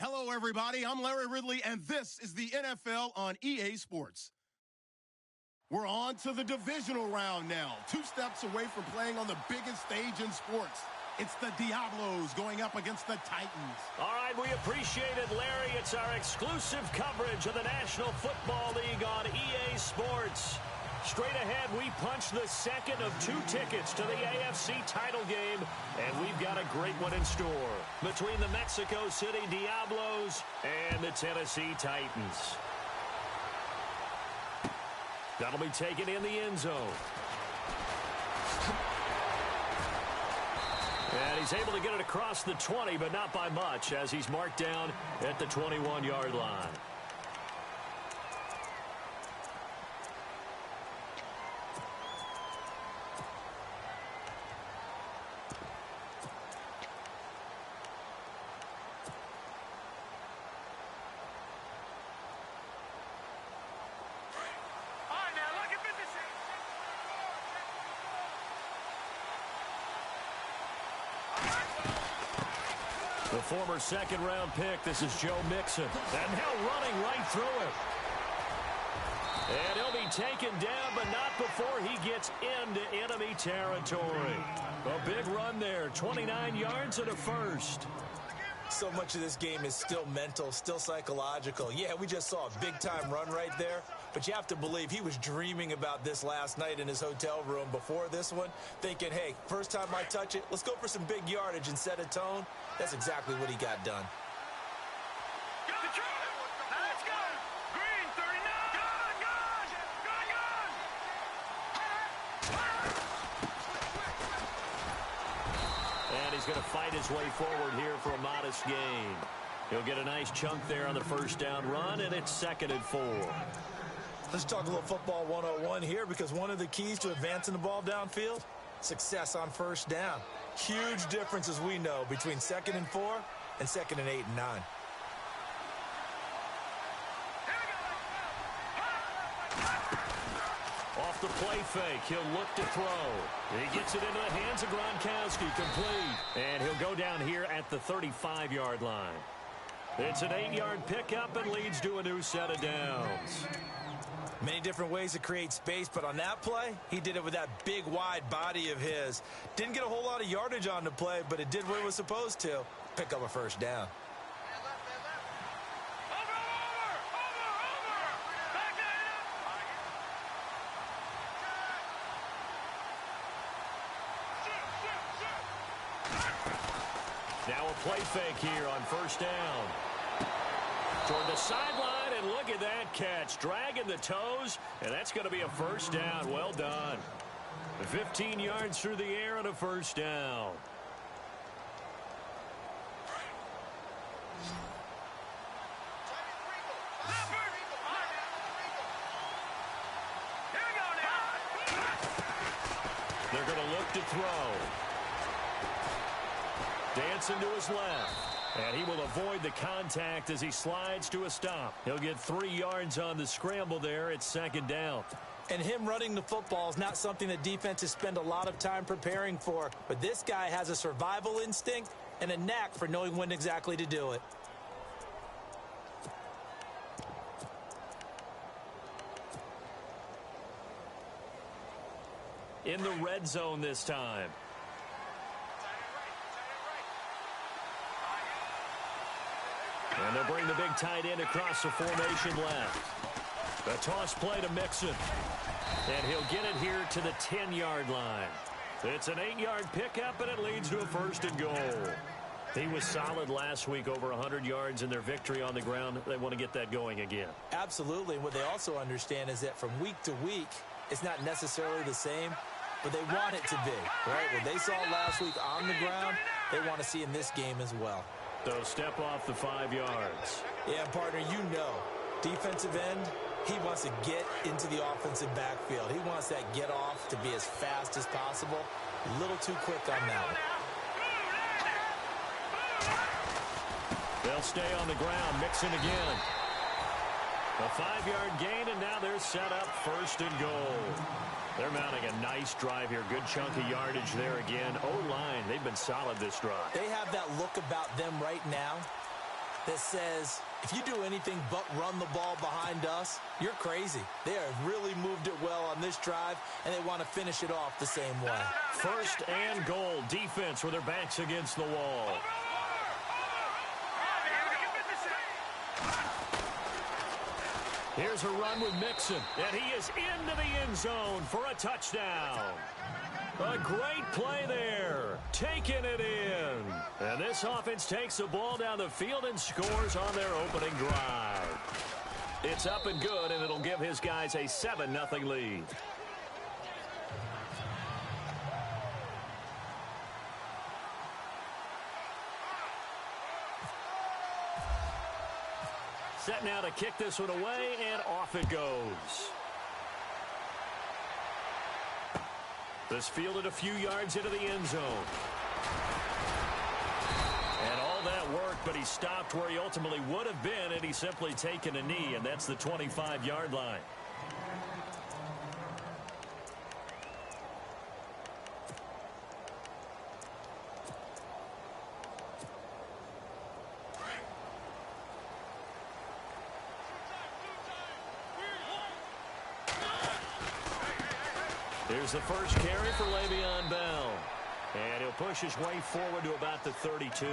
Hello, everybody. I'm Larry Ridley, and this is the NFL on EA Sports. We're on to the divisional round now, 2 steps away from playing on the biggest stage in sports. It's the Diablos going up against the Titans. All right, we appreciate it, Larry. It's our exclusive coverage of the National Football League on EA Sports. Straight ahead, we punch the second of 2 tickets to the AFC title game, and we've got a great one in store between the Mexico City Diablos and the Tennessee Titans. That'll be taken in the end zone. And he's able to get it across the 20, but not by much, as he's marked down at the 21-yard line. The former second-round pick, this is Joe Mixon. And now running right through him. And he'll be taken down, but not before he gets into enemy territory. A big run there, 29 yards and a first. So much of this game is still mental, still psychological. Yeah, we just saw a big-time run right there, but you have to believe he was dreaming about this last night in his hotel room before this one, thinking, hey, first time I touch it, let's go for some big yardage and set a tone. That's exactly what he got done. Let's go! Green, 39! And he's going to fight his way forward here for a modest gain. He'll get a nice chunk there on the first down run, and it's 2nd and 4. Let's talk a little football 101 here, because one of the keys to advancing the ball downfield, success on first down. Huge difference, as we know, between 2nd and 4 and 2nd and 8 and 9. Off the play fake, he'll look to throw. He gets it into the hands of Gronkowski, complete. And he'll go down here at the 35-yard line. It's an 8-yard pickup and leads to a new set of downs. Many different ways to create space, but on that play, he did it with that big, wide body of his. Didn't get a whole lot of yardage on the play, but it did what it was supposed to. Pick up a first down. Now a play fake here on first down. Toward the sideline, and look at that catch. Dragging the toes, and that's going to be a first down. Well done. 15 yards through the air and a first down. They're going to look to throw. Dancing to his left. And he will avoid the contact as he slides to a stop. He'll get 3 yards on the scramble there. It's 2nd down. And him running the football is not something that defenses spend a lot of time preparing for. But this guy has a survival instinct and a knack for knowing when exactly to do it. In the red zone this time. And they'll bring the big tight end across the formation left. A toss play to Mixon. And he'll get it here to the 10-yard line. It's an 8-yard pickup, and it leads to a 1st and goal. He was solid last week, over 100 yards in their victory on the ground. They want to get that going again. Absolutely. What they also understand is that from week to week, it's not necessarily the same, but they want it to be. Right? What they saw last week on the ground, they want to see in this game as well. So step off the 5 yards. Yeah, partner, you know, defensive end, he wants to get into the offensive backfield. He wants that get off to be as fast as possible. A little too quick on that one. They'll stay on the ground. Mixon again. A 5-yard gain, and now they're set up 1st and goal. They're mounting a nice drive here. Good chunk of yardage there again. O-line, they've been solid this drive. They have that look about them right now that says, if you do anything but run the ball behind us, you're crazy. They have really moved it well on this drive, and they want to finish it off the same way. First and goal, defense with their backs against the wall. Here's a run with Mixon, and he is into the end zone for a touchdown. A great play there, taking it in. And this offense takes the ball down the field and scores on their opening drive. It's up and good, and it'll give his guys a 7-0 lead. Set now to kick this one away, and off it goes. This fielded a few yards into the end zone. And all that worked, but he stopped where he ultimately would have been, and he's simply taken a knee, and that's the 25-yard line. Here's the first carry for Le'Veon Bell. And he'll push his way forward to about the 32.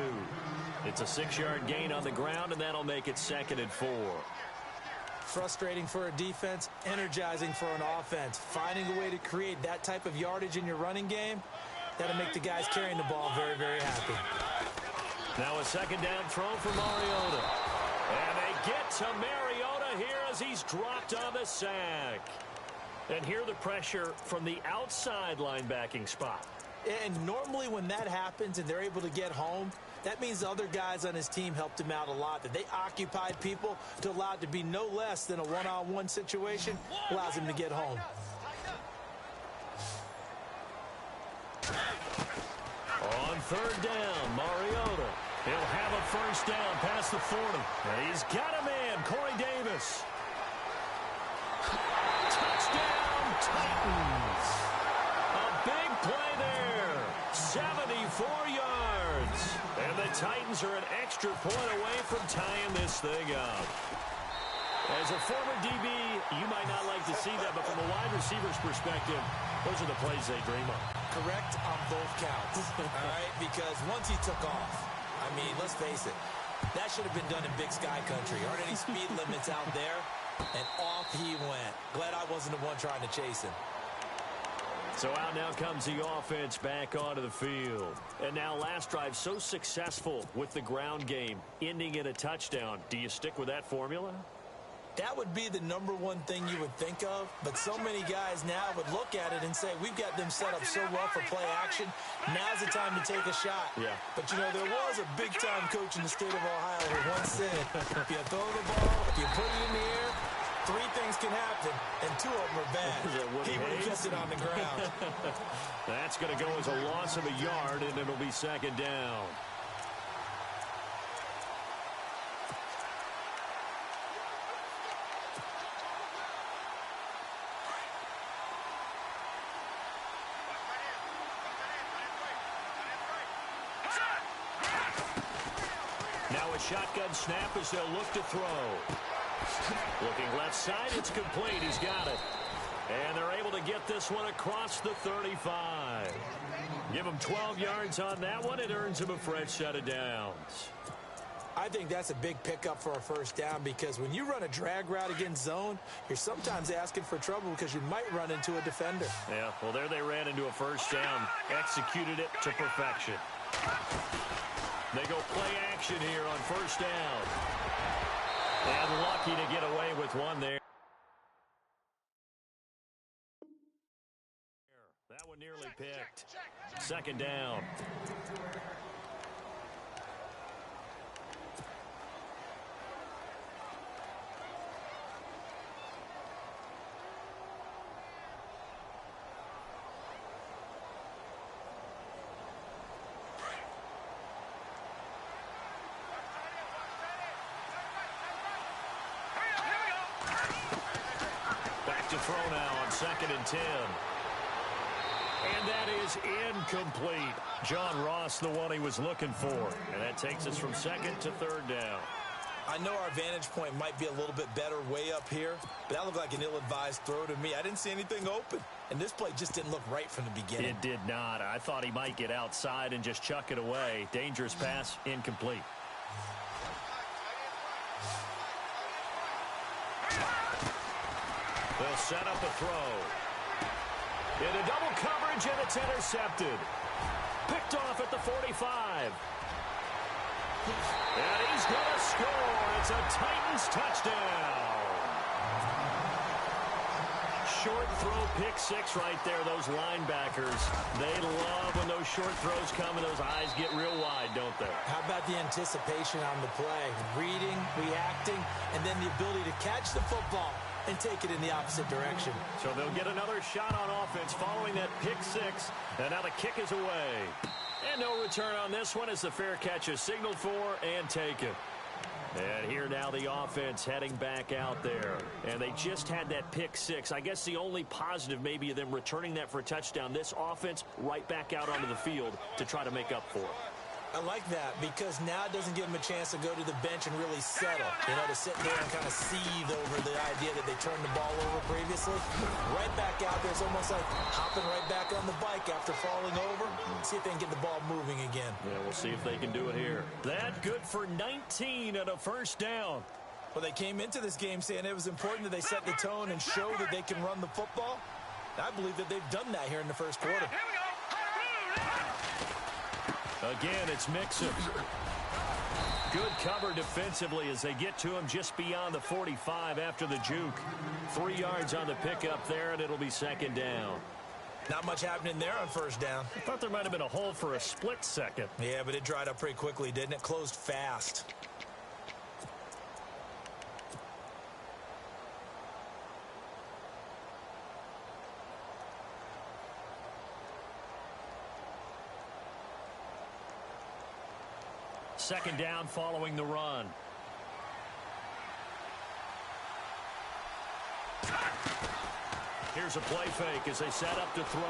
It's a 6-yard gain on the ground, and that'll make it 2nd and 4. Frustrating for a defense, energizing for an offense. Finding a way to create that type of yardage in your running game, that'll make the guys carrying the ball very, very happy. Now a 2nd down throw for Mariota. And they get to Mariota here as he's dropped on the sack. And here the pressure from the outside linebacking spot. And normally when that happens and they're able to get home, that means the other guys on his team helped him out a lot. That they occupied people to allow it to be no less than a one-on-one situation, allows him to get home. On 3rd down, Mariota. He'll have a 1st down past the 40. And he's got a man, Corey Davis. Touchdown, Titans. A big play there. 74 yards. And the Titans are an extra point away from tying this thing up. As a former DB, you might not like to see that, but from a wide receiver's perspective, those are the plays they dream of. Correct on both counts. All right, because once he took off, I mean, let's face it, that should have been done in Big Sky Country. Aren't any speed limits out there? And off he went. Glad I wasn't the one trying to chase him. So out now comes the offense back onto the field. And now last drive so successful with the ground game, ending in a touchdown. Do you stick with that formula? That would be the #1 thing you would think of, but so many guys now would look at it and say, we've got them set up so well for play action, now's the time to take a shot. Yeah. But, you know, there was a big-time coach in the state of Ohio who once said, if you throw the ball, if you put it in the air, 3 things can happen, and 2 of them are bad. He would have kept it on the ground. That's going to go as a loss of a yard, and it'll be 2nd down. Now a shotgun snap as they'll look to throw. Looking left side, it's complete. He's got it. And they're able to get this one across the 35. Give him 12 yards on that one. It earns him a fresh set of downs. I think that's a big pickup for a 1st down because when you run a drag route against zone, you're sometimes asking for trouble because you might run into a defender. Yeah, well, there they ran into a 1st down. Executed it to perfection. They go play action here on 1st down. And lucky to get away with one there. That one nearly picked. 2nd down. To throw now on 2nd and 10. And that is incomplete. John Ross, the one he was looking for. And that takes us from 2nd to 3rd down. I know our vantage point might be a little bit better way up here, but that looked like an ill-advised throw to me. I didn't see anything open, and this play just didn't look right from the beginning. It did not. I thought he might get outside and just chuck it away. Dangerous pass, incomplete. They'll set up a throw. Into double coverage, and it's intercepted. Picked off at the 45. And he's going to score. It's a Titans touchdown. Short throw, pick six right there. Those linebackers, they love when those short throws come and those eyes get real wide, don't they? How about the anticipation on the play? Reading, reacting, and then the ability to catch the football and take it in the opposite direction. So they'll get another shot on offense following that pick six. And now the kick is away. And no return on this one as the fair catch is signaled for and taken. And here now the offense heading back out there. And they just had that pick six. I guess the only positive maybe of them returning that for a touchdown. This offense right back out onto the field to try to make up for it. I like that because now it doesn't give them a chance to go to the bench and really settle. You know, to sit there and kind of seethe over the idea that they turned the ball over previously. Right back out there. It's almost like hopping right back on the bike after falling over. See if they can get the ball moving again. Yeah, we'll see if they can do it here. That good for 19 and a first down. Well, they came into this game saying it was important that they set the tone and show that they can run the football. I believe that they've done that here in the first quarter. Here we go. Again, it's Mixon. Good cover defensively as they get to him just beyond the 45 after the juke. 3 yards on the pickup there, and it'll be second down. Not much happening there on first down. I thought there might have been a hole for a split second. Yeah, but it dried up pretty quickly, didn't it? Closed fast. Second down following the run. Here's a play fake as they set up to throw.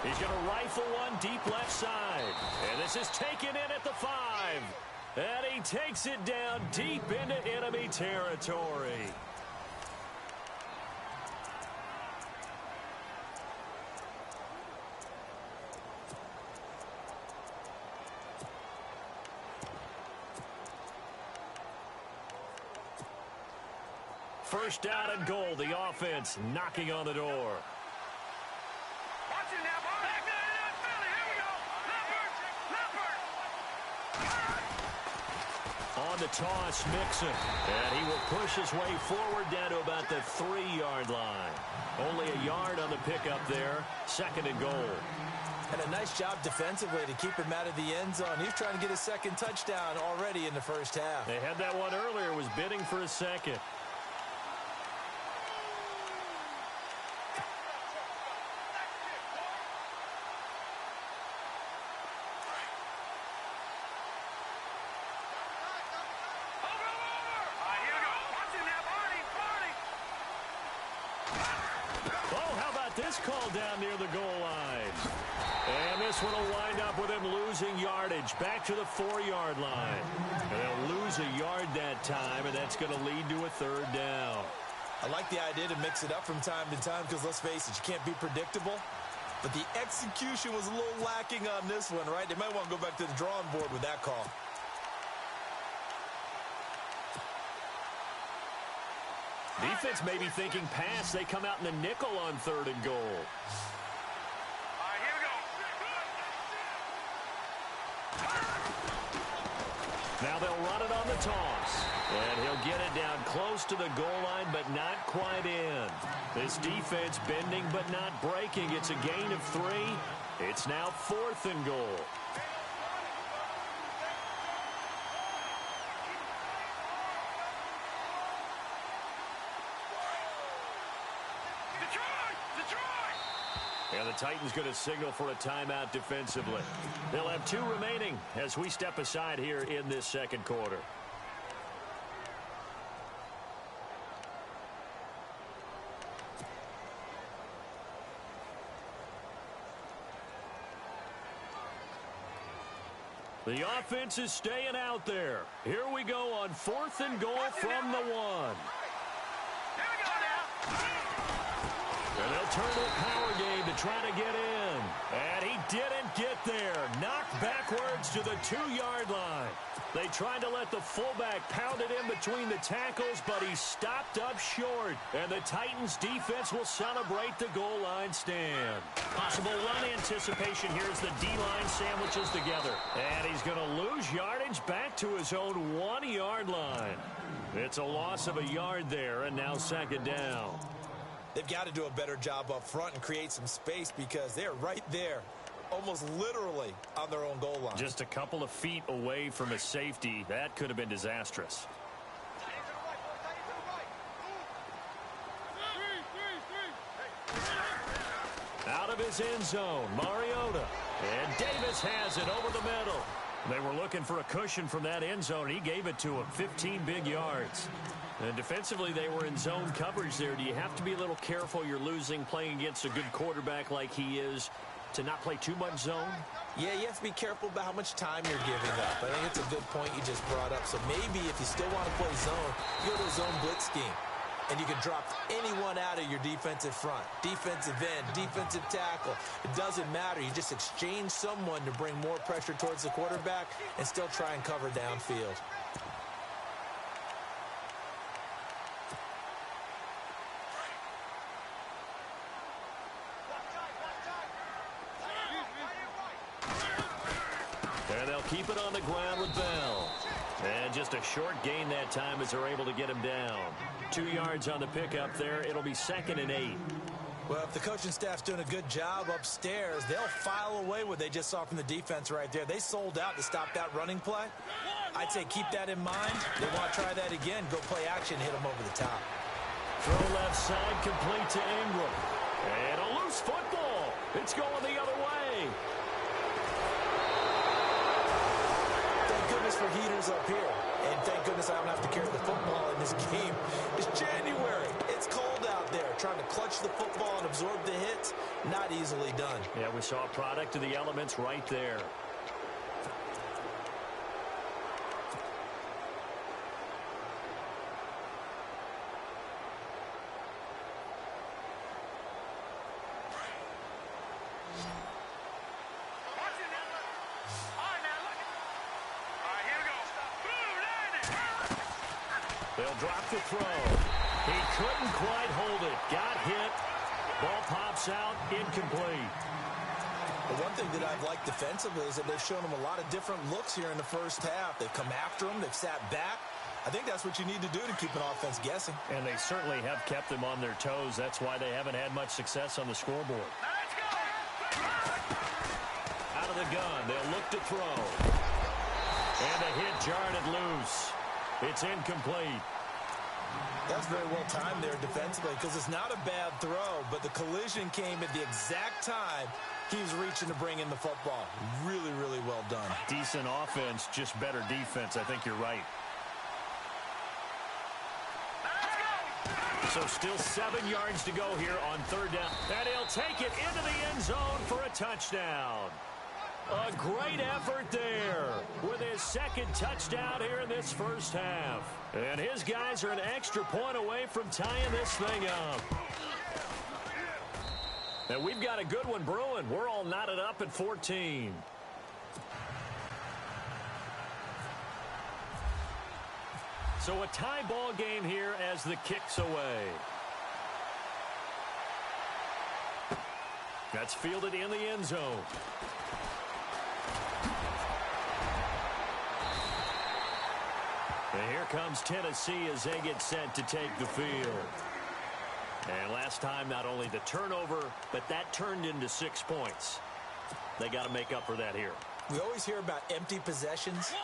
He's going to rifle one deep left side. And this is taken in at the 5. And he takes it down deep into enemy territory. First down and goal. The offense knocking on the door. Watch it now, ball. Back there, Philly. Here we go. Leopard. On the toss, Mixon. And he will push his way forward down to about the 3-yard line. Only a yard on the pickup there. Second and goal. And a nice job defensively to keep him out of the end zone. He's trying to get his second touchdown already in the first half. They had that one earlier, was bidding for a second. This call down near the goal line. And this one will wind up with him losing yardage back to the 4-yard line. And they'll lose a yard that time, and that's going to lead to a third down. I like the idea to mix it up from time to time because, let's face it, you can't be predictable. But the execution was a little lacking on this one, right? They might want to go back to the drawing board with that call. Defense may be thinking pass. They come out in the nickel on third and goal. All right, here we go. Now they'll run it on the toss. And he'll get it down close to the goal line, but not quite in. This defense bending but not breaking. It's a gain of 3. It's now 4th and goal. And the Titans going to signal for a timeout defensively. They'll have 2 remaining as we step aside here in this second quarter. The offense is staying out there. Here we go on 4th and goal from the 1. Here we go now. And they'll turn to a power game to try to get in. And he didn't get there. Knocked backwards to the 2-yard line. They tried to let the fullback pound it in between the tackles, but he stopped up short. And the Titans defense will celebrate the goal line stand. Possible run anticipation here as the D-line sandwiches together. And he's going to lose yardage back to his own 1-yard line. It's a loss of a yard there, and now 2nd down. They've got to do a better job up front and create some space because they're right there, almost literally on their own goal line. Just a couple of feet away from a safety. That could have been disastrous. Out of his end zone, Mariota. And Davis has it over the middle. They were looking for a cushion from that end zone. He gave it to him, 15 big yards. And defensively, they were in zone coverage there. Do you have to be a little careful? You're losing, playing against a good quarterback like he is, to not play too much zone? Yeah, you have to be careful about how much time you're giving up. I think it's a good point you just brought up. So maybe if you still want to play zone, you go to a zone blitz scheme. And you can drop anyone out of your defensive front. Defensive end, defensive tackle. It doesn't matter. You just exchange someone to bring more pressure towards the quarterback and still try and cover downfield. And they'll keep it on the ground with Bell. And just a short gain that time as they're able to get him down. 2 yards on the pickup there. It'll be 2nd and 8. Well, if the coaching staff's doing a good job upstairs, they'll file away what they just saw from the defense right there. They sold out to stop that running play. I'd say keep that in mind. They want to try that again. Go play action, hit them over the top. Throw left side, complete to Ingram. And a loose football. It's going the other way. Thank goodness for heaters up here. And thank goodness I don't have to carry the football in this game. It's January. It's cold out there. Trying to clutch the football and absorb the hits, not easily done. Yeah, we saw a product of the elements right there. They'll drop the throw. He couldn't quite hold it. Got hit. Ball pops out. Incomplete. The one thing that I've liked defensively is that they've shown them a lot of different looks here in the first half. They've come after him. They've sat back. I think that's what you need to do to keep an offense guessing. And they certainly have kept them on their toes. That's why they haven't had much success on the scoreboard. Out of the gun. They'll look to throw. And the hit jarred it loose. It's incomplete. That's very well timed there defensively because it's not a bad throw, but the collision came at the exact time he was reaching to bring in the football. Really, really well done. Decent offense, just better defense. I think you're right. So still 7 yards to go here on 3rd down. And he'll take it into the end zone for a touchdown. A great effort there with his 2nd touchdown here in this first half. And his guys are an extra point away from tying this thing up. And we've got a good one brewing. We're all knotted up at 14. So a tie ball game here as the kick's away. That's fielded in the end zone. And here comes Tennessee as they get set to take the field. And last time, not only the turnover, but that turned into 6 points. They got to make up for that here. We always hear about empty possessions,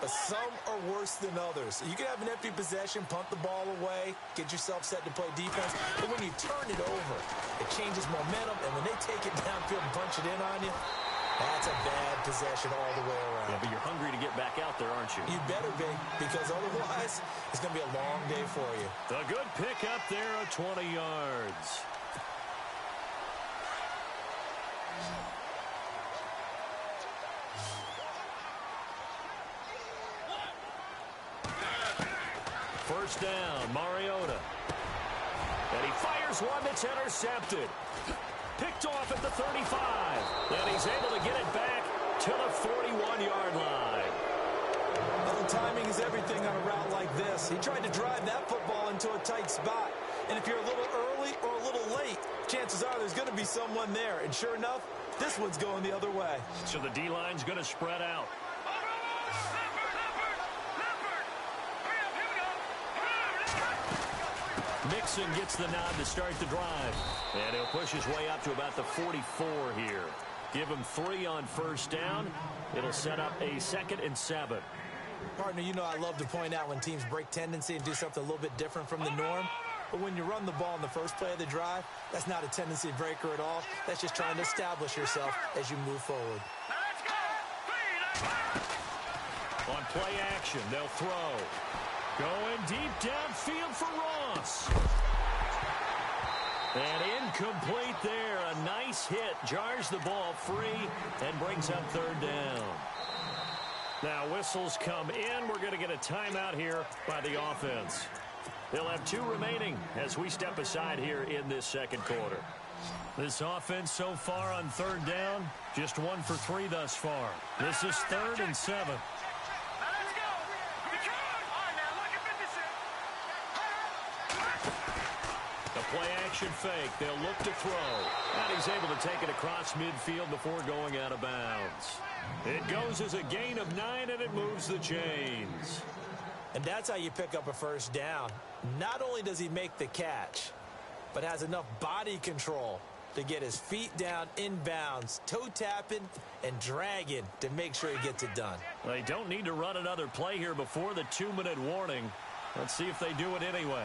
but some are worse than others. You can have an empty possession, punt the ball away, get yourself set to play defense, but when you turn it over, it changes momentum, and when they take it downfield and punch it in on you, that's a bad possession all the way around. Yeah, but you're hungry to get back out there, aren't you? You better be, because otherwise, it's going to be a long day for you. A good pickup there of 20 yards. First down, Mariota. And he fires one that's intercepted. Picked off at the 35. And he's able to get it back to the 41-yard line. Well, timing is everything on a route like this. He tried to drive that football into a tight spot. And if you're a little early or a little late, chances are there's going to be someone there. And sure enough, this one's going the other way. So the D-line's going to spread out. Mixon gets the nod to start the drive. And he'll push his way up to about the 44 here. Give him 3 on first down. It'll set up a 2nd and 7. Partner, you know I love to point out when teams break tendency and do something a little bit different from the norm. But when you run the ball in the first play of the drive, that's not a tendency breaker at all. That's just trying to establish yourself as you move forward. On play action, they'll throw. Going deep downfield for Ross. And incomplete there. A nice hit. Jars the ball free and brings up 3rd down. Now whistles come in. We're going to get a timeout here by the offense. They'll have 2 remaining as we step aside here in this 2nd quarter. This offense so far on 3rd down, just 1 for 3 thus far. This is 3rd and 7. Play action fake. They'll look to throw. And he's able to take it across midfield before going out of bounds. It goes as a gain of 9, and it moves the chains. And that's how you pick up a first down. Not only does he make the catch, but has enough body control to get his feet down inbounds, toe tapping and dragging to make sure he gets it done. They don't need to run another play here before the 2-minute warning. Let's see if they do it anyway.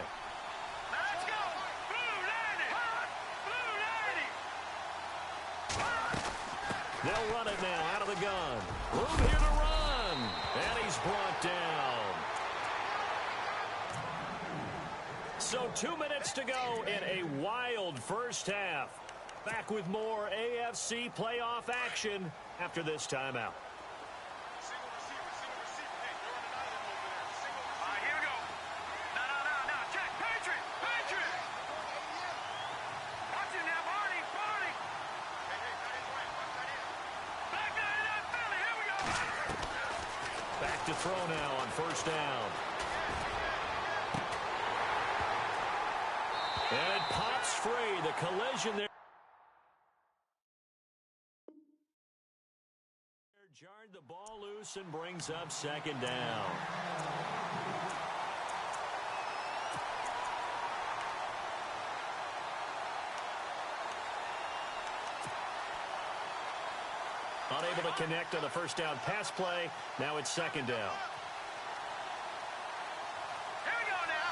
They'll run it now out of the gun. Room here to run. And he's brought down. So 2 minutes to go in a wild first half. Back with more AFC playoff action after this timeout. To throw now on first down. And it pops free. The collision there. Jarred the ball loose and brings up 2nd down. Unable to connect on the first down pass play. Now it's 2nd down. Here we go now.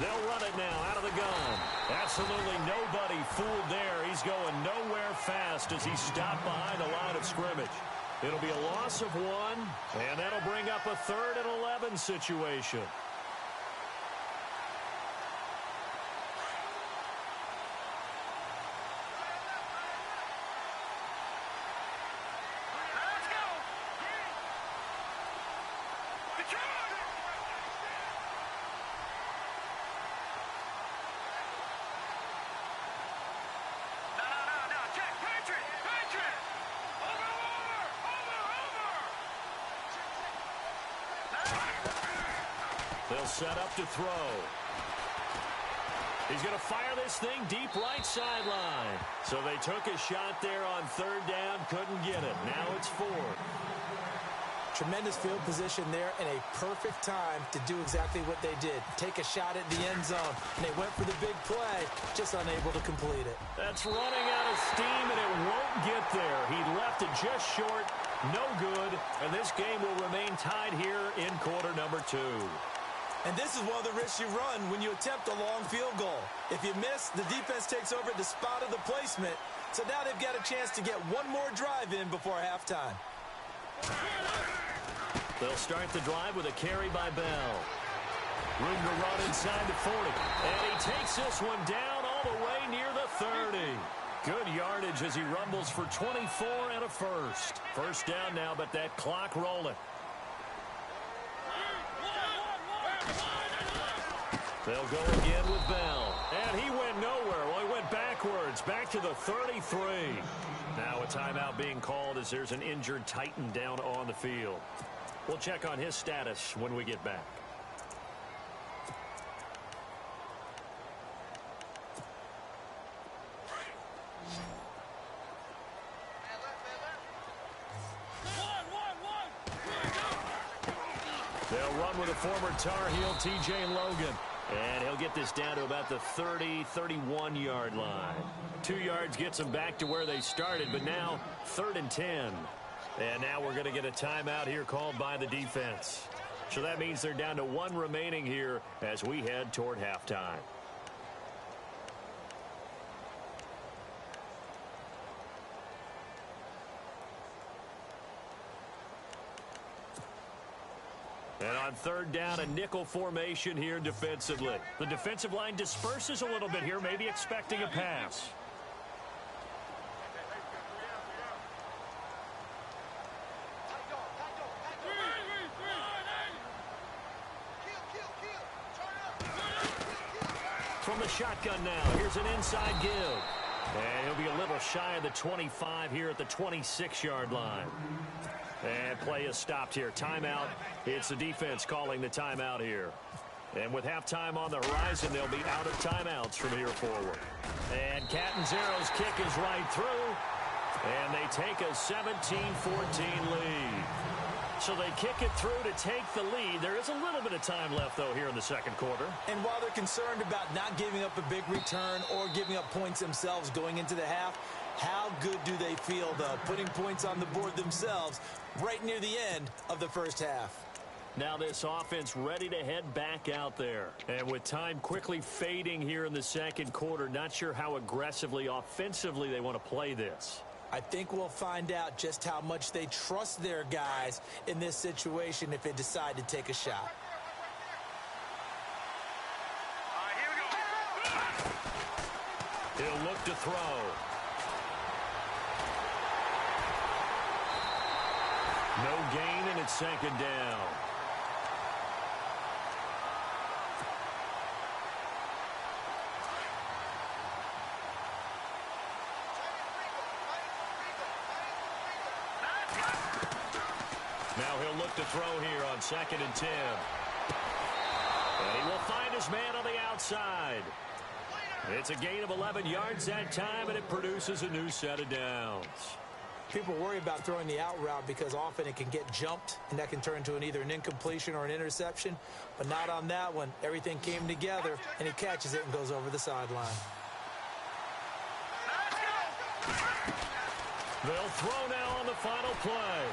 They'll run it now out of the gun. Absolutely nobody fooled there. He's going nowhere fast as he's stopped behind the line of scrimmage. It'll be a loss of 1, and that'll bring up a 3rd and 11 situation. They'll set up to throw. He's going to fire this thing deep right sideline. So they took a shot there on 3rd down, couldn't get it. Now it's 4th. Tremendous field position there and a perfect time to do exactly what they did. Take a shot at the end zone. And they went for the big play, just unable to complete it. That's running out of steam, and it won't get there. He left it just short, no good, and this game will remain tied here in quarter number 2. And this is one of the risks you run when you attempt a long field goal. If you miss, the defense takes over at the spot of the placement. So now they've got a chance to get one more drive in before halftime. They'll start the drive with a carry by Bell. Room to run inside the 40. And he takes this one down all the way near the 30. Good yardage as he rumbles for 24 and a first. First down now, but that clock rolling. They'll go again with Bell. And he went nowhere. Well, he went backwards, back to the 33. Now a timeout being called as there's an injured Titan down on the field. We'll check on his status when we get back. They'll run with a former Tar Heel, T.J. Logan. And he'll get this down to about the 30, 31-yard line. 2 yards gets them back to where they started, but now 3rd and 10. And now we're going to get a timeout here called by the defense. So that means they're down to 1 remaining here as we head toward halftime. And on 3rd down, a nickel formation here defensively. The defensive line disperses a little bit here, maybe expecting a pass. From the shotgun now, here's an inside give. And he'll be a little shy of the 25 here at the 26-yard line. And play is stopped here. Timeout. It's the defense calling the timeout here. And with halftime on the horizon, they'll be out of timeouts from here forward. And Catanzaro's kick is right through. And they take a 17-14 lead. So they kick it through to take the lead. There is a little bit of time left, though, here in the second quarter. And while they're concerned about not giving up a big return or giving up points themselves going into the half, how good do they feel, though, putting points on the board themselves right near the end of the first half? Now this offense ready to head back out there. And with time quickly fading here in the second quarter, not sure how aggressively, offensively they want to play this. I think we'll find out just how much they trust their guys in this situation if they decide to take a shot. He'll look to throw. No gain, and it's 2nd down. Now he'll look to throw here on 2nd and 10. And he will find his man on the outside. It's a gain of 11 yards that time, and it produces a new set of downs. People worry about throwing the out route because often it can get jumped, and that can turn into either an incompletion or an interception. But not on that one. Everything came together, and he catches it and goes over the sideline. They'll throw now on the final play.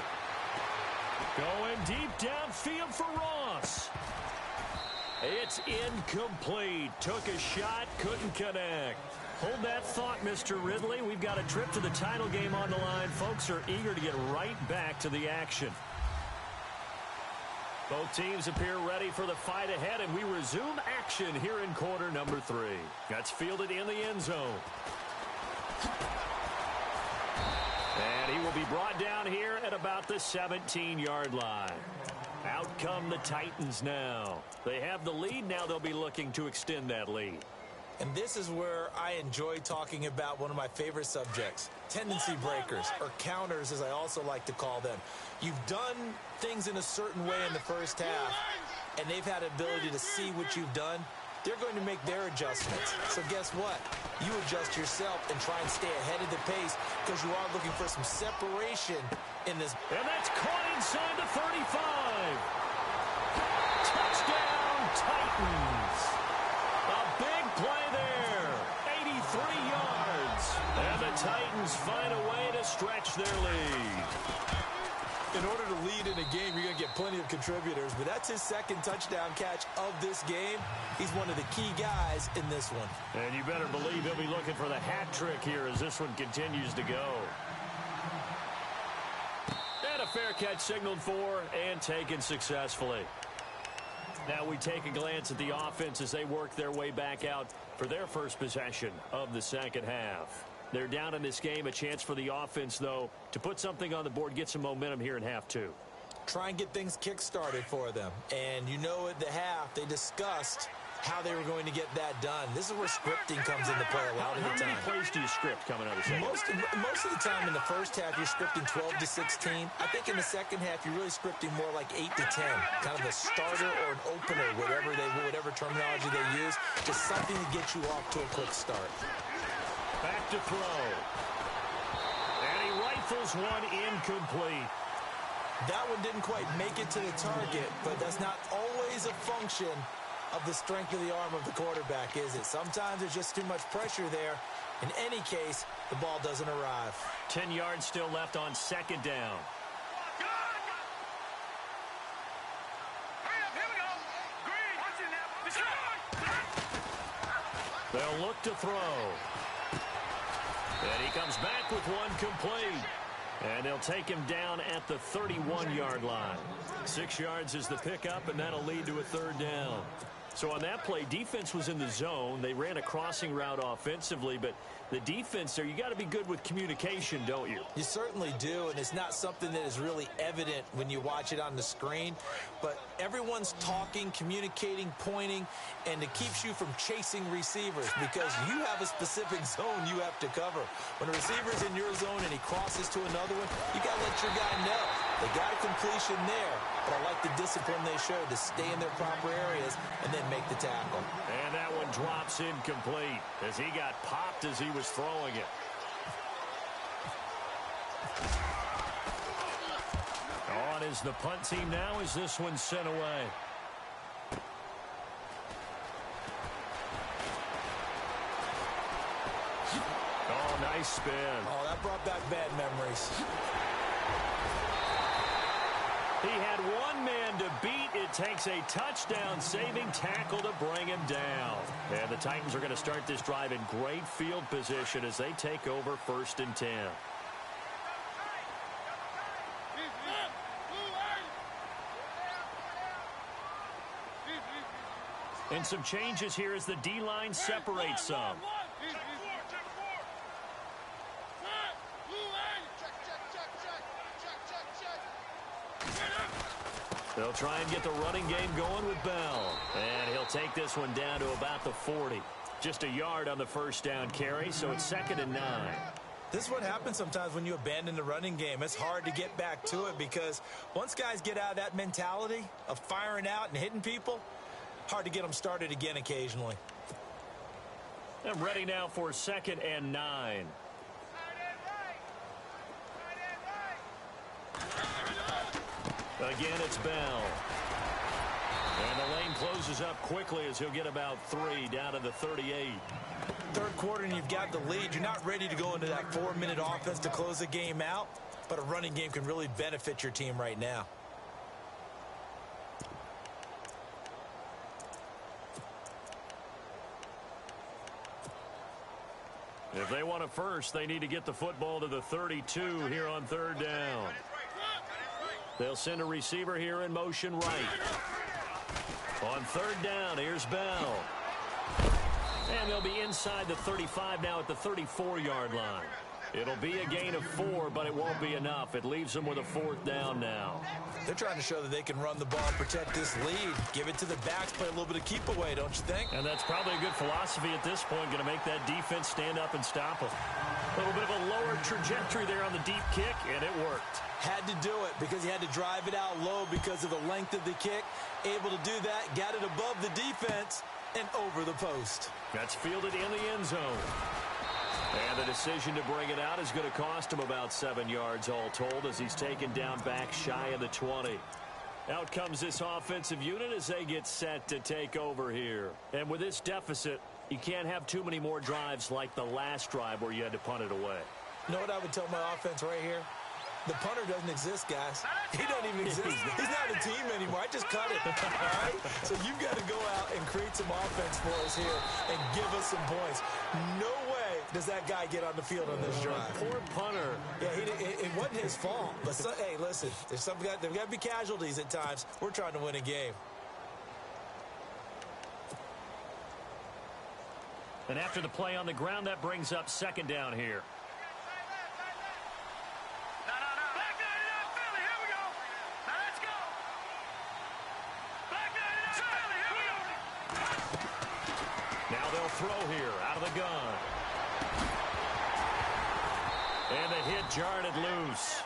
Going deep downfield for Ross. It's incomplete. Took a shot, couldn't connect. Hold that thought, Mr. Ridley. We've got a trip to the title game on the line. Folks are eager to get right back to the action. Both teams appear ready for the fight ahead, and we resume action here in quarter number 3. That's fielded in the end zone. And he will be brought down here at about the 17-yard line. Out come the Titans now. They have the lead. Now they'll be looking to extend that lead. And this is where I enjoy talking about one of my favorite subjects, tendency breakers, or counters as I also like to call them. You've done things in a certain way in the first half, and they've had the ability to see what you've done. They're going to make their adjustments. So guess what? You adjust yourself and try and stay ahead of the pace because you are looking for some separation in this. And that's caught inside the 35. Touchdown, Titans. A big play there. 83 yards. And the Titans find a way to stretch their lead. In order to lead in a game, you're going to get plenty of contributors, but that's his second touchdown catch of this game. He's one of the key guys in this one. And you better believe he'll be looking for the hat trick here as this one continues to go. And a fair catch signaled for and taken successfully. Now we take a glance at the offense as they work their way back out for their first possession of the second half. They're down in this game. A chance for the offense, though, to put something on the board, get some momentum here in half 2. try and get things kick-started for them. And you know at the half, they discussed how they were going to get that done. This is where scripting comes into play a lot of the time. How many plays do you script coming out of the second? Most of the time in the first half, you're scripting 12 to 16. I think in the second half, you're really scripting more like 8 to 10. Kind of a starter or an opener, whatever terminology they use. Just something to get you off to a quick start. Back to throw. And he rifles one incomplete. That one didn't quite make it to the target, but that's not always a function of the strength of the arm of the quarterback, is it? Sometimes there's just too much pressure there. In any case, the ball doesn't arrive. 10 yards still left on second down. They'll look to throw. And he comes back with one complete. And they'll take him down at the 31-yard line. 6 yards is the pickup, and that'll lead to a third down. So on that play, defense was in the zone. They ran a crossing route offensively, but the defense there, you got to be good with communication, don't you? You certainly do, and it's not something that is really evident when you watch it on the screen. But everyone's talking, communicating, pointing, and it keeps you from chasing receivers because you have a specific zone you have to cover. When a receiver's in your zone and he crosses to another one, you got to let your guy know. They got a completion there, but I like the discipline they showed to stay in their proper areas and then make the tackle. And that one drops incomplete as he got popped as he was throwing it. On is the punt team now as this one's sent away. Oh, nice spin. Oh, that brought back bad memories. He had one man to beat. It takes a touchdown-saving tackle to bring him down. And the Titans are going to start this drive in great field position as they take over 1st and 10. And some changes here as the D-line separates some. They'll try and get the running game going with Bell. And he'll take this one down to about the 40. Just a yard on the first down carry, so it's 2nd and 9. This is what happens sometimes when you abandon the running game. It's hard to get back to it because once guys get out of that mentality of firing out and hitting people, hard to get them started again occasionally. I'm ready now for 2nd and 9. Again, it's Bell. And the lane closes up quickly as he'll get about 3 down to the 38. Third quarter and you've got the lead. You're not ready to go into that 4-minute offense to close the game out, but a running game can really benefit your team right now. If they want a first, they need to get the football to the 32 here on 3rd down. They'll send a receiver here in motion right. On 3rd down, here's Bell. And they'll be inside the 35 now at the 34-yard line. It'll be a gain of 4, but it won't be enough. It leaves them with a 4th down now. They're trying to show that they can run the ball and protect this lead. Give it to the backs, play a little bit of keep away, don't you think? And that's probably a good philosophy at this point, going to make that defense stand up and stop them. A little bit of a lower trajectory there on the deep kick, and it worked. Had to do it because he had to drive it out low because of the length of the kick. Able to do that, got it above the defense and over the post. That's fielded in the end zone. And the decision to bring it out is going to cost him about 7 yards all told as he's taken down back shy of the 20. Out comes this offensive unit as they get set to take over here. And with this deficit, you can't have too many more drives like the last drive where you had to punt it away. You know what I would tell my offense right here? The punter doesn't exist, guys. He doesn't even exist. He's not a team anymore. I just cut it. All right? So you've got to go out and create some offense for us here and give us some points. No way does that guy get on the field on this drive. Poor punter. Yeah, it wasn't his fault. But hey, listen, there's got to be casualties at times. We're trying to win a game. And after the play on the ground, that brings up 2nd down here. throw here out of the gun. And the hit jarred it loose.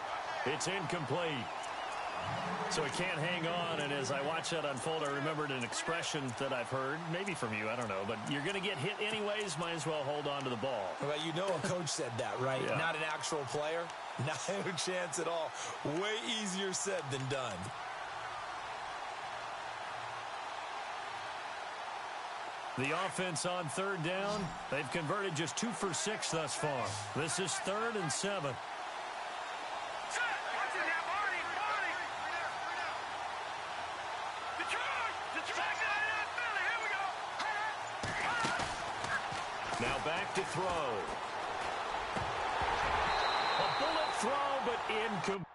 It's incomplete. So he can't hang on, and as I watch that unfold, I remembered an expression that I've heard, maybe from you, I don't know, but you're going to get hit anyways, might as well hold on to the ball. Well, you know a coach said that, right? Yeah. Not an actual player. Not a chance at all. Way easier said than done. The offense on third down, they've converted just 2 for 6 thus far. This is 3rd and 7. Now back to throw. A bullet throw, but incomplete.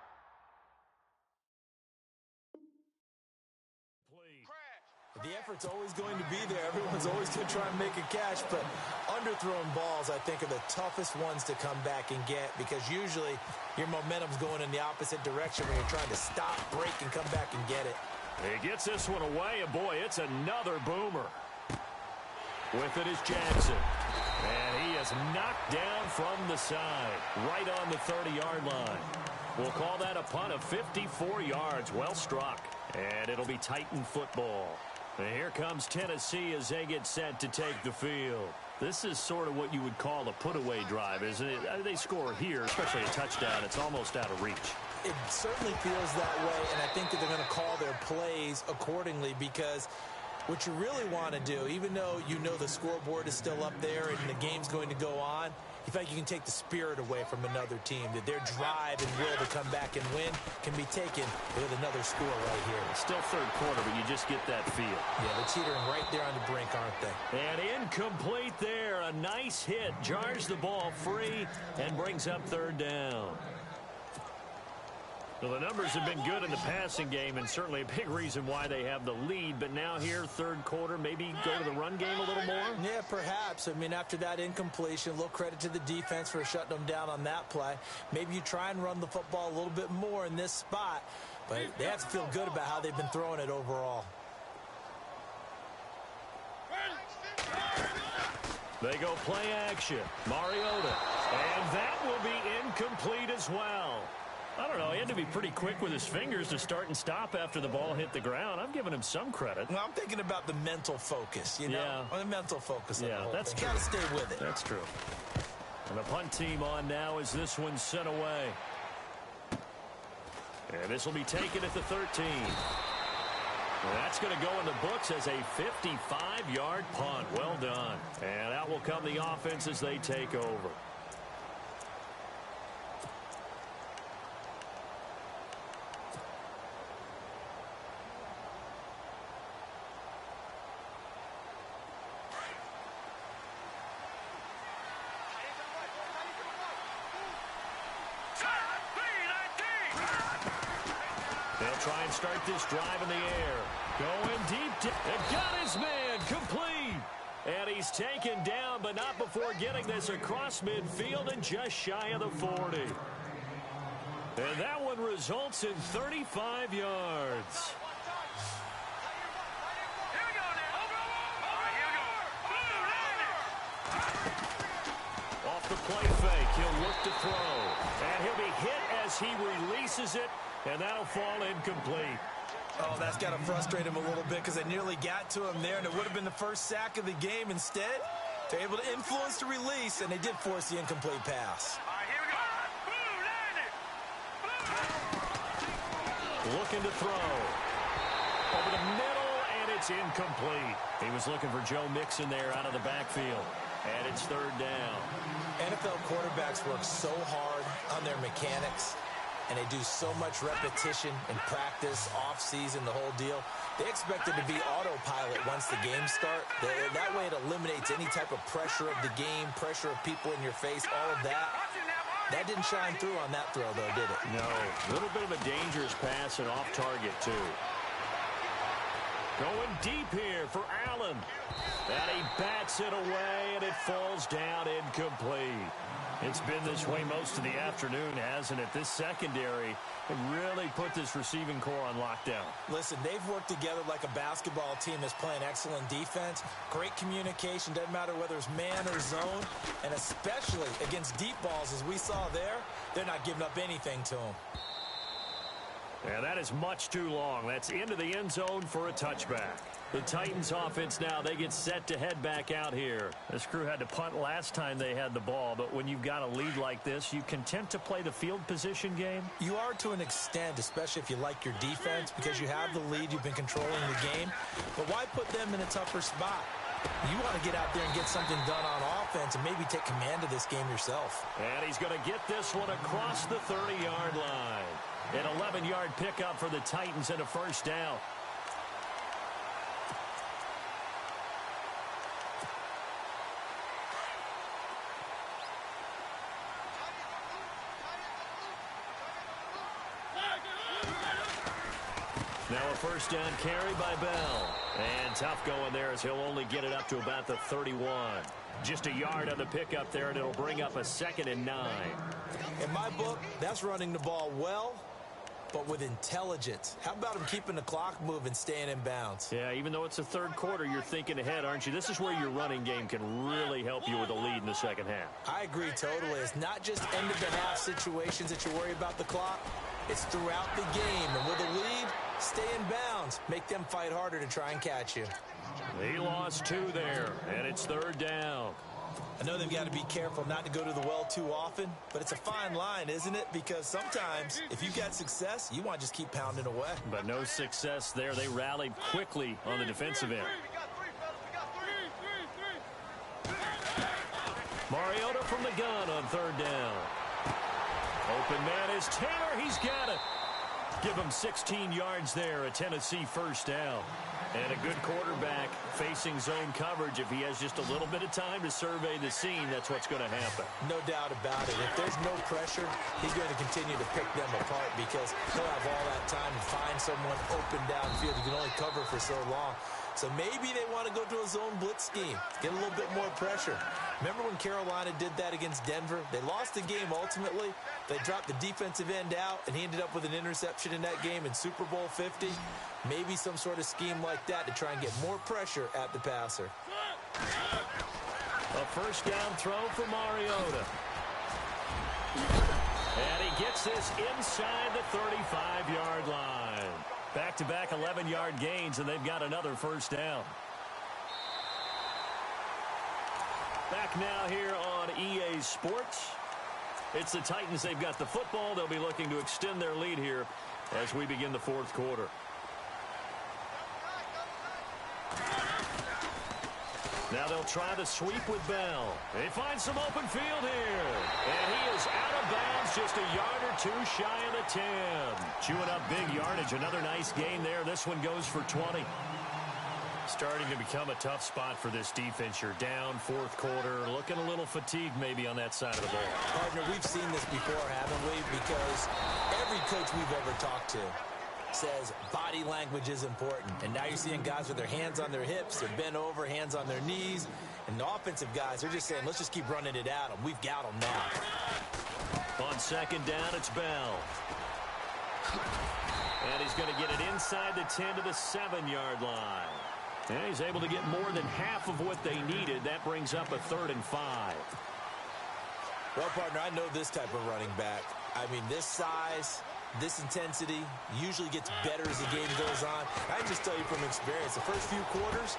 The effort's always going to be there. Everyone's always going to try and make a catch, but underthrown balls, I think, are the toughest ones to come back and get because usually your momentum's going in the opposite direction when you're trying to stop, break, and come back and get it. He gets this one away, and boy, it's another boomer. With it is Jackson. And he is knocked down from the side, right on the 30-yard line. We'll call that a punt of 54 yards. Well struck. And it'll be Titan football. And here comes Tennessee as they get set to take the field. This is sort of what you would call a put-away drive, isn't it? They score here, especially a touchdown. It's almost out of reach. It certainly feels that way, and I think that they're going to call their plays accordingly because what you really want to do, even though you know the scoreboard is still up there and the game's going to go on, you feel like you can take the spirit away from another team, that their drive and will to come back and win can be taken with another score right here. It's still third quarter, but you just get that feel. Yeah, they're teetering right there on the brink, aren't they? And incomplete there. A nice hit. Jars the ball free and brings up third down. Well, the numbers have been good in the passing game and certainly a big reason why they have the lead. But now here, third quarter, maybe go to the run game a little more? Yeah, perhaps. I mean, after that incompletion, a little credit to the defense for shutting them down on that play. Maybe you try and run the football a little bit more in this spot. But they have to feel good about how they've been throwing it overall. They go play action. Mariota. And that will be incomplete as well. I don't know. He had to be pretty quick with his fingers to start and stop after the ball hit the ground. I'm giving him some credit. Well, I'm thinking about the mental focus, you know? Yeah. The mental focus. Yeah, that's true. You got to stay with it. That's true. And the punt team on now as this one's sent away. And this will be taken at the 13. And that's going to go in the books as a 55-yard punt. Well done. And out will come the offense as they take over. Try and start this drive in the air. Going deep. And got his man complete. And he's taken down, but not before getting this across midfield and just shy of the 40. And that one results in 35 yards. Off the play fake, he'll look to throw. And he'll be hit as he releases it. And that'll fall incomplete. Oh, that's got to frustrate him a little bit because they nearly got to him there, and it would have been the first sack of the game. Instead, they're able to influence the release, and they did force the incomplete pass. All right, here we go. Looking to throw. Over the middle, and it's incomplete. He was looking for Joe Mixon there out of the backfield. And it's third down. NFL quarterbacks work so hard on their mechanics. And they do so much repetition and practice, off-season, the whole deal. They expect it to be autopilot once the games start. That way it eliminates any type of pressure of the game, pressure of people in your face, all of that. That didn't shine through on that throw, though, did it? No. A little bit of a dangerous pass and off target, too. Going deep here. there for Allen. And he bats it away, and it falls down incomplete. It's been this way most of the afternoon, hasn't it? This secondary really put this receiving core on lockdown. Listen, they've worked together like a basketball team that's playing excellent defense. Great communication, doesn't matter whether it's man or zone. And especially against deep balls, as we saw there, they're not giving up anything to them. And that is much too long. That's into the end zone for a touchback. The Titans offense now, they get set to head back out here. This crew had to punt last time they had the ball, but when you've got a lead like this, you content to play the field position game? You are to an extent, especially if you like your defense, because you have the lead, you've been controlling the game. But why put them in a tougher spot? You want to get out there and get something done on offense and maybe take command of this game yourself. And he's going to get this one across the 30-yard line. An 11-yard pickup for the Titans and a first down. Now a first down carry by Bell. And tough going there as he'll only get it up to about the 31. Just a yard on the pickup there, and it'll bring up a 2nd and 9. In my book, that's running the ball well, but with intelligence. How about him keeping the clock moving, staying in bounds? Yeah, even though it's the third quarter, you're thinking ahead, aren't you? This is where your running game can really help you with a lead in the second half. I agree totally. It's not just end-of-the-half situations that you worry about the clock. It's throughout the game. And with a lead, stay in bounds. Make them fight harder to try and catch you. He lost 2 there, and it's third down. I know they've got to be careful not to go to the well too often, but it's a fine line, isn't it? Because sometimes, if you've got success, you want to just keep pounding away. But no success there. They rallied quickly on the defensive end. Mariota from the gun on third down. Open man is Taylor. He's got it. Give him 16 yards there, a Tennessee first down. And a good quarterback facing zone coverage. If he has just a little bit of time to survey the scene, that's what's going to happen. No doubt about it. If there's no pressure, he's going to continue to pick them apart because he'll have all that time to find someone open downfield. You can only cover for so long. So maybe they want to go to a zone blitz scheme, get a little bit more pressure. Remember when Carolina did that against Denver? They lost the game ultimately. They dropped the defensive end out, and he ended up with an interception in that game in Super Bowl 50. Maybe some sort of scheme like that to try and get more pressure at the passer. A first down throw for Mariota. And he gets this inside the 35-yard line. Back-to-back 11-yard gains, and they've got another first down. Back now here on EA Sports. It's the Titans. They've got the football. They'll be looking to extend their lead here as we begin the fourth quarter. Now they'll try the sweep with Bell. They find some open field here. And he is out of bounds, just a yard or two shy of the 10. Chewing up big yardage. Another nice gain there. This one goes for 20. Starting to become a tough spot for this defense. You're down fourth quarter. Looking a little fatigued maybe on that side of the ball. Partner, we've seen this before, haven't we? Because every coach we've ever talked to says body language is important. And now you're seeing guys with their hands on their hips, they're bent over, hands on their knees. And the offensive guys, they're just saying, let's just keep running it at them. We've got them now. On second down, it's Bell. And he's going to get it inside the 10 to the 7-yard line. And he's able to get more than half of what they needed. That brings up a 3rd and 5. Well, partner, I know this type of running back. I mean, this size, this intensity usually gets better as the game goes on. I can just tell you from experience, the first few quarters.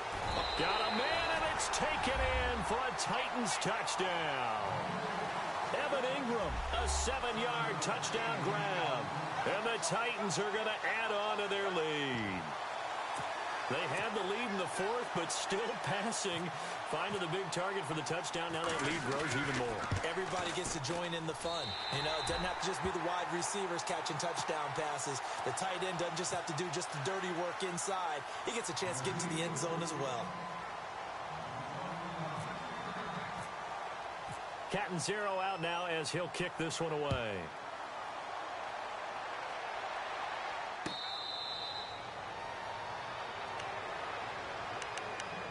Got a man, and it's taken in for a Titans touchdown. Evan Ingram, a 7-yard touchdown grab. And the Titans are going to add on to their lead. They had the lead in the fourth, but still passing. Finding the big target for the touchdown. Now that lead grows even more. Everybody gets to join in the fun. You know, it doesn't have to just be the wide receivers catching touchdown passes. The tight end doesn't just have to do just the dirty work inside. He gets a chance to get into the end zone as well. Catanzaro out now as he'll kick this one away.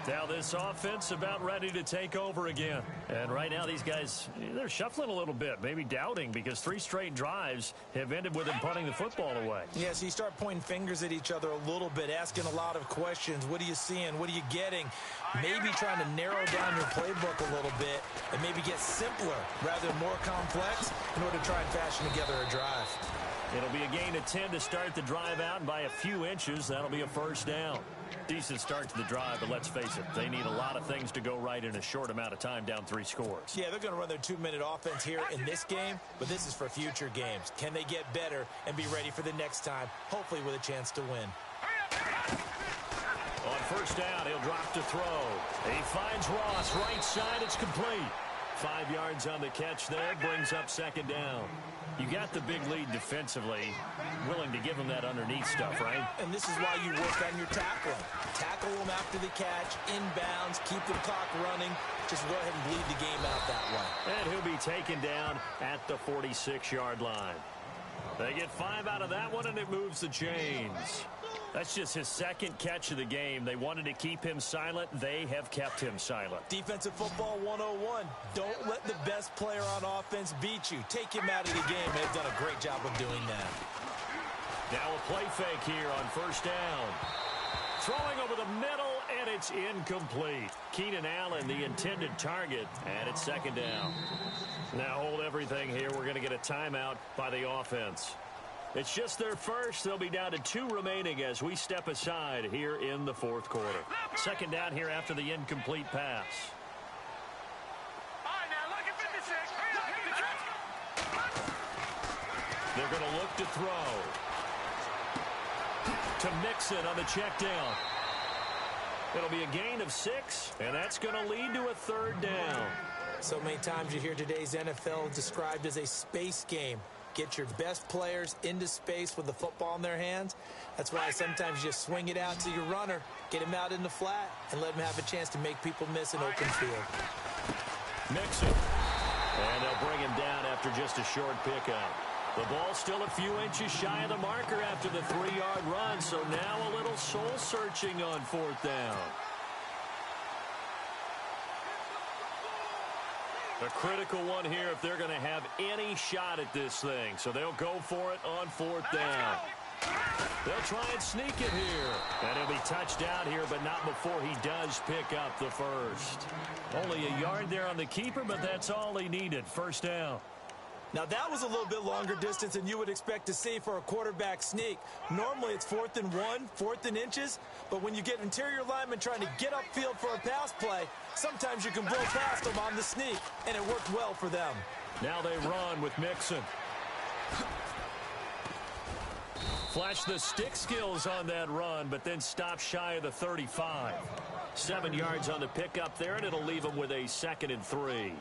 Now this offense about ready to take over again. And right now these guys, they're shuffling a little bit, maybe doubting, because 3 straight drives have ended with them punting the football away. Yeah, so you start pointing fingers at each other a little bit, asking a lot of questions. What are you seeing? What are you getting? Maybe trying to narrow down your playbook a little bit and maybe get simpler rather than more complex in order to try and fashion together a drive. It'll be a gain of 10 to start the drive out, and by a few inches, that'll be a first down. Decent start to the drive, but let's face it, they need a lot of things to go right in a short amount of time, down 3 scores. Yeah, they're going to run their 2-minute offense here in this game, but this is for future games. Can they get better and be ready for the next time, hopefully with a chance to win? On first down, he'll drop to throw. He finds Ross, right side, it's complete. 5 yards on the catch there, brings up second down. You got the big lead defensively, willing to give them that underneath stuff, right? And this is why you work on your tackling. Tackle them after the catch, inbounds, keep the clock running. Just go ahead and bleed the game out that way. And he'll be taken down at the 46-yard line. They get 5 out of that one, and it moves the chains. That's just his second catch of the game. They wanted to keep him silent. They have kept him silent. Defensive football 101. Don't let the best player on offense beat you. Take him out of the game. They've done a great job of doing that. Now a play fake here on first down. Throwing over the middle, and it's incomplete. Keenan Allen, the intended target, and it's second down. Now hold everything here. We're going to get a timeout by the offense. It's just their first. They'll be down to 2 remaining as we step aside here in the fourth quarter. Second down here after the incomplete pass. All right, now look at 56. They're going to look to throw. To Mixon on the check down. It'll be a gain of 6, and that's going to lead to a third down. So many times you hear today's NFL described as a space game. Get your best players into space with the football in their hands. That's why sometimes you just swing it out to your runner, get him out in the flat, and let him have a chance to make people miss an open field. Mixon. And they'll bring him down after just a short pickup. The ball's still a few inches shy of the marker after the 3-yard run, so now a little soul-searching on fourth down. A critical one here if they're going to have any shot at this thing. So they'll go for it on fourth down. They'll try and sneak it here. And he'll be touched down here, but not before he does pick up the first. Only a yard there on the keeper, but that's all he needed. First down. Now that was a little bit longer distance than you would expect to see for a quarterback sneak. Normally it's 4th and 1, 4th and inches, but when you get interior linemen trying to get upfield for a pass play, sometimes you can blow past them on the sneak, and it worked well for them. Now they run with Mixon. Flash the stick skills on that run, but then stop shy of the 35. 7 yards on the pickup there, and it'll leave him with a 2nd and 3.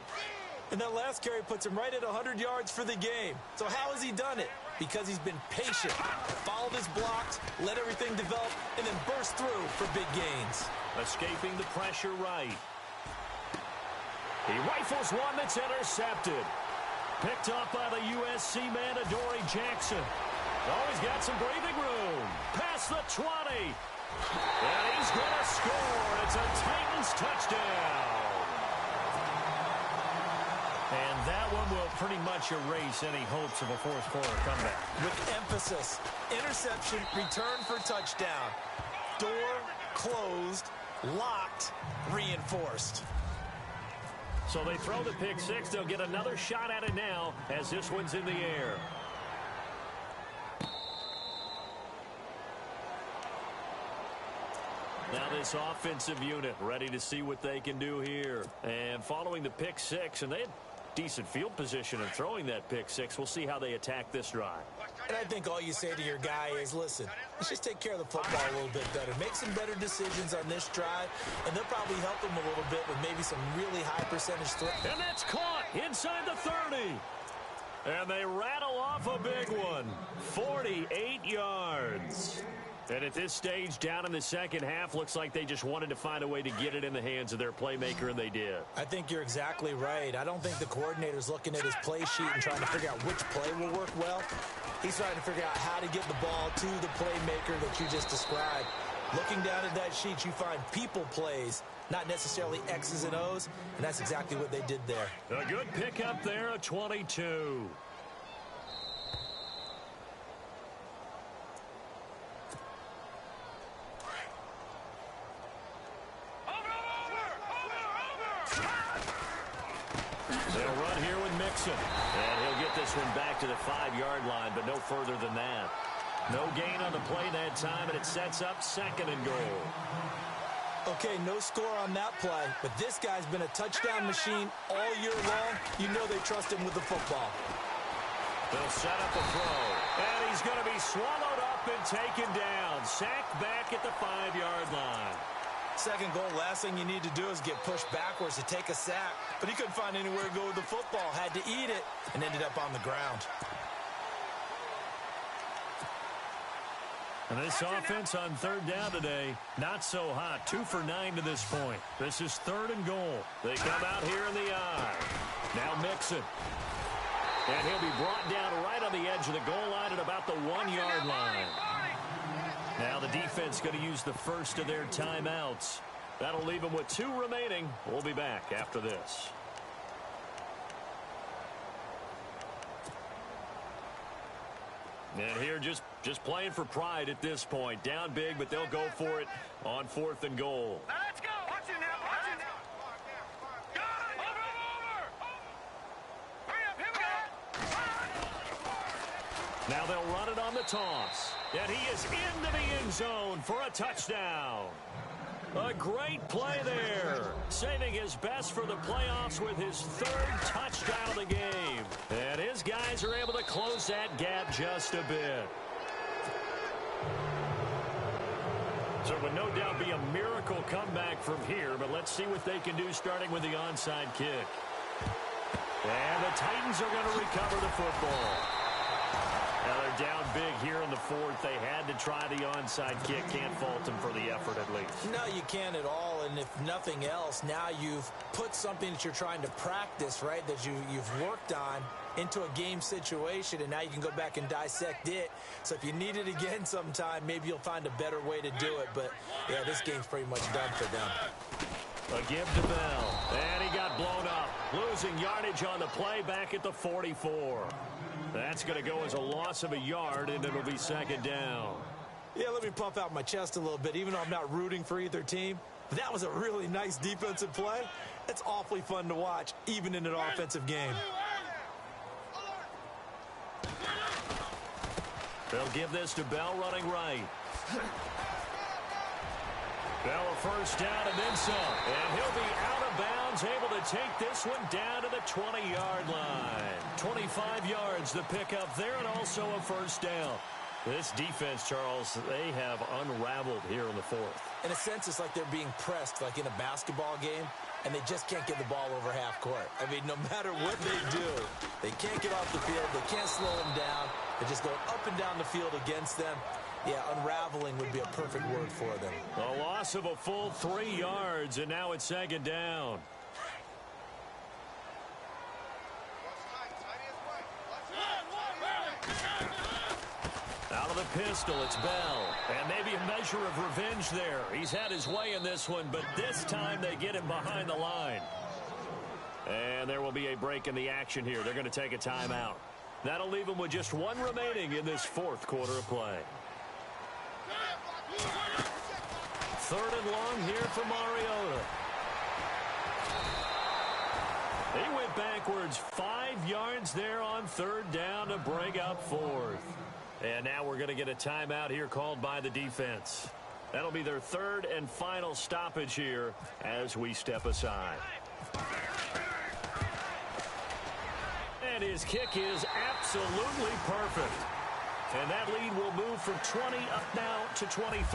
And that last carry puts him right at 100 yards for the game. So how has he done it? Because he's been patient, followed his blocks, let everything develop, and then burst through for big gains. Escaping the pressure right. He rifles one that's intercepted. Picked up by the USC man, Adoree Jackson. Oh, he's got some breathing room. Past the 20. And he's going to score. It's a Titans touchdown. And that one will pretty much erase any hopes of a fourth quarter comeback. With emphasis, interception, return for touchdown. Door closed, locked, reinforced. So they throw the pick six. They'll get another shot at it now as this one's in the air. Now this offensive unit ready to see what they can do here. And following the pick six, and they had decent field position in throwing that pick six. We'll see how they attack this drive. And I think all you say to your guy is, listen, let's just take care of the football a little bit better. Make some better decisions on this drive, and they'll probably help them a little bit with maybe some really high percentage throws. And that's caught inside the 30. And they rattle off a big one. 48 yards. And at this stage, down in the second half, looks like they just wanted to find a way to get it in the hands of their playmaker, and they did. I think you're exactly right. I don't think the coordinator's looking at his play sheet and trying to figure out which play will work well. He's trying to figure out how to get the ball to the playmaker that you just described. Looking down at that sheet, you find people plays, not necessarily X's and O's, and that's exactly what they did there. A good pickup there, a 22. They'll run here with Mixon. And he'll get this one back to the 5-yard line, but no further than that. No gain on the play that time, and it sets up 2nd and goal. Okay, no score on that play, but this guy's been a touchdown machine all year long. You know they trust him with the football. They'll set up a throw, and he's going to be swallowed up and taken down. Sacked back at the 5-yard line. 2nd goal, last thing you need to do is get pushed backwards to take a sack. But he couldn't find anywhere to go with the football, had to eat it, and ended up on the ground. And this offense on 3rd down today, not so hot. 2 for 9 to this point. This is 3rd and goal. They come out here in the eye. Now Mixon. And he'll be brought down right on the edge of the goal line at about the 1-yard line. Now the defense going to use the first of their timeouts. That'll leave them with 2 remaining. We'll be back after this. And here just playing for pride at this point. Down big, but they'll go for it on 4th and goal. Now let's go. Watch it now. Watch it now. Go. Over. Hurry up. Here we go. Now they'll run it on the toss. And he is into the end zone for a touchdown. A great play there. Saving his best for the playoffs with his 3rd touchdown of the game. And his guys are able to close that gap just a bit. So it would no doubt be a miracle comeback from here, but let's see what they can do starting with the onside kick. And the Titans are going to recover the football. Now they're down big here in the 4th. They had to try the onside kick. Can't fault them for the effort at least. No, you can't at all. And if nothing else, now you've put something that you're trying to practice, right, that you've worked on into a game situation, and now you can go back and dissect it. So if you need it again sometime, maybe you'll find a better way to do it. But, yeah, this game's pretty much done for them. A give to Bell. And he got blown up. Losing yardage on the play back at the 44. That's going to go as a loss of a yard, and it'll be 2nd down. Yeah, let me puff out my chest a little bit, even though I'm not rooting for either team. But that was a really nice defensive play. It's awfully fun to watch, even in an offensive game. They'll give this to Bell running right. Bell a 1st down and then some. And he'll be out of bounds, able to take this one down to the 20-yard line. 25 yards the pickup there, and also a 1st down. This defense, Charles, they have unraveled here in the 4th. In a sense, it's like they're being pressed like in a basketball game, and they just can't get the ball over half court. I mean, no matter what they do, they can't get off the field. They can't slow them down. They're just going up and down the field against them. Yeah, unraveling would be a perfect word for them. A loss of a full 3 yards, and now it's 2nd down. Out of the pistol, it's Bell. And maybe a measure of revenge there. He's had his way in this one, but this time they get him behind the line. And there will be a break in the action here. They're going to take a timeout. That'll leave them with just 1 remaining in this 4th quarter of play. 3rd and long here for Mariota. He went backwards 5 yards there on 3rd down to break up 4th. And now we're going to get a timeout here called by the defense. That'll be their 3rd and final stoppage here as we step aside. And his kick is absolutely perfect. And that lead will move from 20 up now to 23.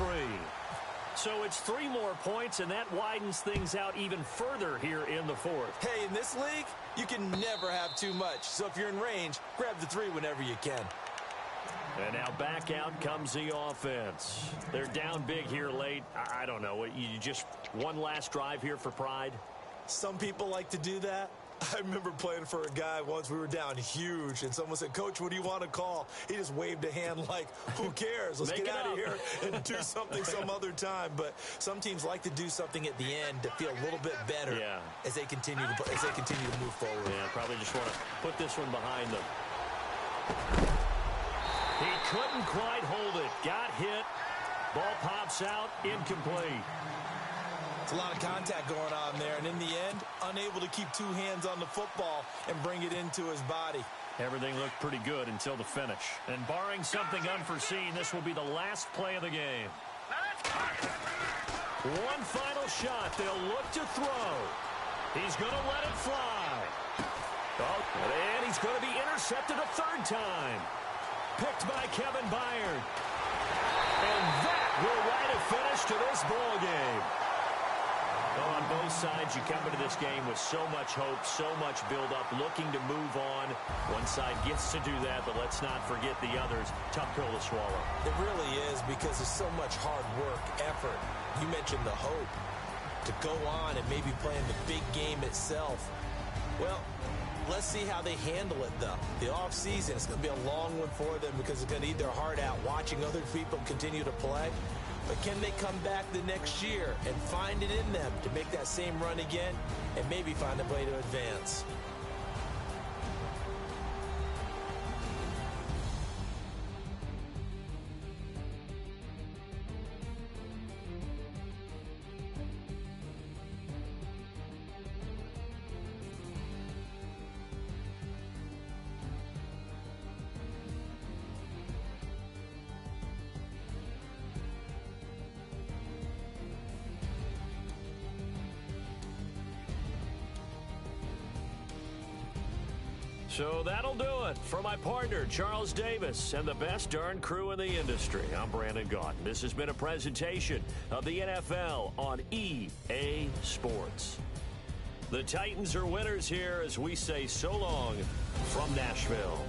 So it's 3 more points, and that widens things out even further here in the 4th. Hey, in this league, you can never have too much. So if you're in range, grab the 3 whenever you can. And now back out comes the offense. They're down big here late. I don't know. You just one last drive here for pride? Some people like to do that. I remember playing for a guy once. We were down huge, and someone said, "Coach, what do you want to call?" He just waved a hand like, who cares? Let's get out of here and do something some other time. But some teams like to do something at the end to feel a little bit better as they continue to move forward. Yeah, probably just want to put this one behind them. He couldn't quite hold it. Got hit. Ball pops out. Incomplete. It's a lot of contact going on there, and in the end, unable to keep two hands on the football and bring it into his body. Everything looked pretty good until the finish. And barring something unforeseen, this will be the last play of the game. One final shot. They'll look to throw. He's going to let it fly. Oh, and he's going to be intercepted a third time. Picked by Kevin Byard. And that will write a finish to this ball game. Well, on both sides, you come into this game with so much hope, so much build-up, looking to move on. One side gets to do that, but let's not forget the others. Tough pill to swallow. It really is, because there's so much hard work, effort. You mentioned the hope to go on and maybe play in the big game itself. Well, let's see how they handle it, though. The offseason is going to be a long one for them, because it's going to eat their heart out watching other people continue to play. But can they come back the next year and find it in them to make that same run again and maybe find a way to advance? So that'll do it. For my partner, Charles Davis, and the best darn crew in the industry, I'm Brandon Gaudin. This has been a presentation of the NFL on EA Sports. The Titans are winners here as we say so long from Nashville.